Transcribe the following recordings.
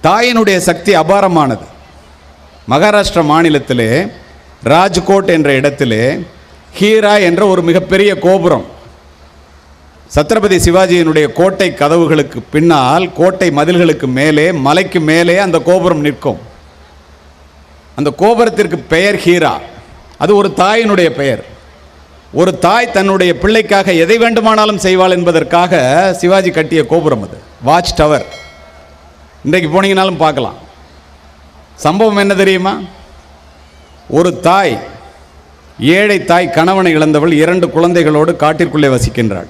தாயினுடைய சக்தி அபாரமானது. மகாராஷ்டிரா மாநிலத்திலே ராஜ்கோட் என்ற இடத்திலே ஹீரா என்ற ஒரு மிகப்பெரிய கோபுரம், சத்ரபதி சிவாஜியினுடைய கோட்டை கதவுகளுக்கு பின்னால், கோட்டை மதில்களுக்கு மேலே, மலைக்கு மேலே அந்த கோபுரம் நிற்கும். அந்த கோபுரத்திற்கு பெயர் ஹீரா. அது ஒரு தாயினுடைய பெயர். ஒரு தாய் தன்னுடைய பிள்ளைக்காக எதை வேண்டுமானாலும் செய்வாள் என்பதற்காக சிவாஜி கட்டிய கோபுரம் அது, வாட்ச் டவர். இன்றைக்கு போனீங்கனாலும் பார்க்கலாம். சம்பவம் என்ன தெரியுமா? ஒரு தாய், ஏழை தாய், கணவனை இழந்தவள், 2 குழந்தைகளோடு காட்டிற்குள்ளே வசிக்கின்றாள்.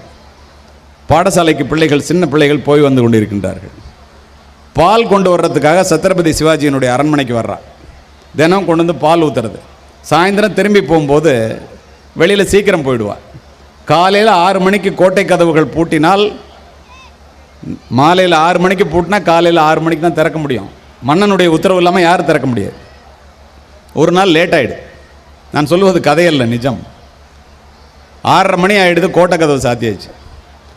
பாடசாலைக்கு பிள்ளைகள், சின்ன பிள்ளைகள் போய் வந்து கொண்டிருக்கின்றார்கள். பால் கொண்டு வர்றதுக்காக சத்ரபதி சிவாஜியினுடைய அரண்மனைக்கு வர்றா. தினம் கொண்டு வந்து பால் ஊற்றுறது. சாயந்தரம் திரும்பி போகும்போது வெளியில் சீக்கிரம் போயிடுவாள். காலையில் 6 மணிக்கு கோட்டை கதவுகள் பூட்டினால், மாலையில் 6 மணிக்கு பூட்டினா காலையில் 6 மணிக்கு தான் திறக்க முடியும். மன்னனுடைய உத்தரவு இல்லாமல் யாரும் திறக்க முடியாது. ஒரு நாள் லேட் ஆகிடுது. நான் சொல்லுவது கதையல்ல, நிஜம். 6:30 மணி ஆகிடுது, கோட்டை கதவு சாத்தியாச்சு.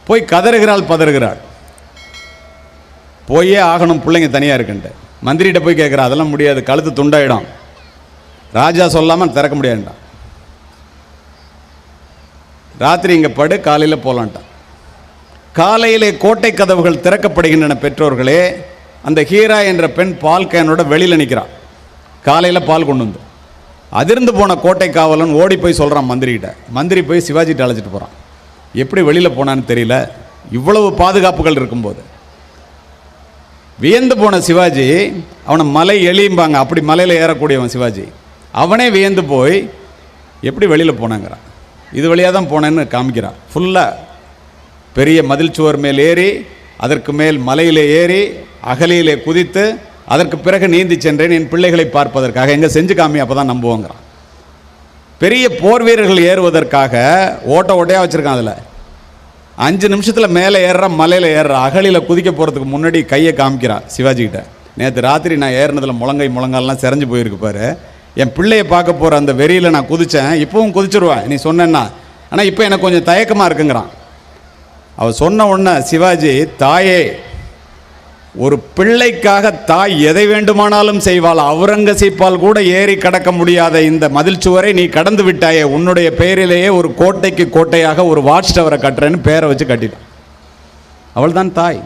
போய் கதறுகிறாள், பதறுகிறாள். போயே ஆகணும், பிள்ளைங்க தனியாக இருக்குன்ட்டு. மந்திரிகிட்ட போய் கேட்குறா, அதெல்லாம் முடியாது, கழுத்து துண்டாயிடும், ராஜா சொல்லாமல் திறக்க முடியாதுட்டான். ராத்திரி இங்கே படு, காலையில் போகலான்ட்டான். காலையிலே கோட்டை கதவுகள் திறக்கப்படுகின்றன. பெற்றோர்களே, அந்த ஹீரா என்ற பெண் பால் கேனோட வெளியில் நிற்கிறான். காலையில் பால் கொண்டு வந்து அதிர்ந்து போன கோட்டை காவலன் ஓடி போய் சொல்கிறான் மந்திரிகிட்ட. மந்திரி போய் சிவாஜிகிட்ட அழைச்சிட்டு போகிறான். எப்படி வெளியில் போனான்னு தெரியல, இவ்வளவு பாதுகாப்புகள் இருக்கும்போது. வியந்து போன சிவாஜி, அவனை மலை எளியும்பாங்க, அப்படி மலையில் ஏறக்கூடியவன் சிவாஜி. அவனே வியந்து போய் எப்படி வெளியில் போனாங்கிறான். இது வழியாக தான் போனேன்னு காமிக்கிறான். ஃபுல்லாக பெரிய மதில் சுவர் மேல் ஏறி, அதற்கு மேல் மலையிலே ஏறி, அகலியிலே குதித்து, அதற்கு பிறகு நீந்தி சென்றேன் என் பிள்ளைகளை பார்ப்பதற்காக. எங்கே செஞ்சு காமி, அப்போ தான் நம்புவோங்கிறான். பெரிய போர் வீரர்கள் ஏறுவதற்காக ஓட்டையாக வச்சுருக்கான். அதில் 5 நிமிஷத்தில் மேலே ஏறுற, மலையில் ஏறுற, அகலியில் குதிக்க போகிறதுக்கு முன்னாடி கையை காமிக்கிறான் சிவாஜிக்கிட்ட. நேற்று ராத்திரி நான் ஏறினதில் முழங்கால்லாம் செறஞ்சு போயிருக்கு பாரு, என் பிள்ளையை பார்க்க போகிற அந்த வெறியில் நான் குதித்தேன், இப்போவும் குதிச்சிருவேன் நீ சொன்னேன்னா, ஆனால் இப்போ எனக்கு கொஞ்சம் தயக்கமாக இருக்குங்கிறான். அவள் சொன்ன உடனே சிவாஜி, தாயே, ஒரு பிள்ளைக்காக தாய் எதை வேண்டுமானாலும் செய்வாள். அவுரங்கசீப்பால் கூட ஏறி கடக்க முடியாத இந்த மதில் சுவரை நீ கடந்து விட்டாயே, உன்னுடைய பெயரிலேயே ஒரு கோட்டைக்கு கோட்டையாக ஒரு வாட்ச் டவரை கட்டுறேன்னு பேரை வச்சு கட்டிட்டான். அவள் தான் தாய்.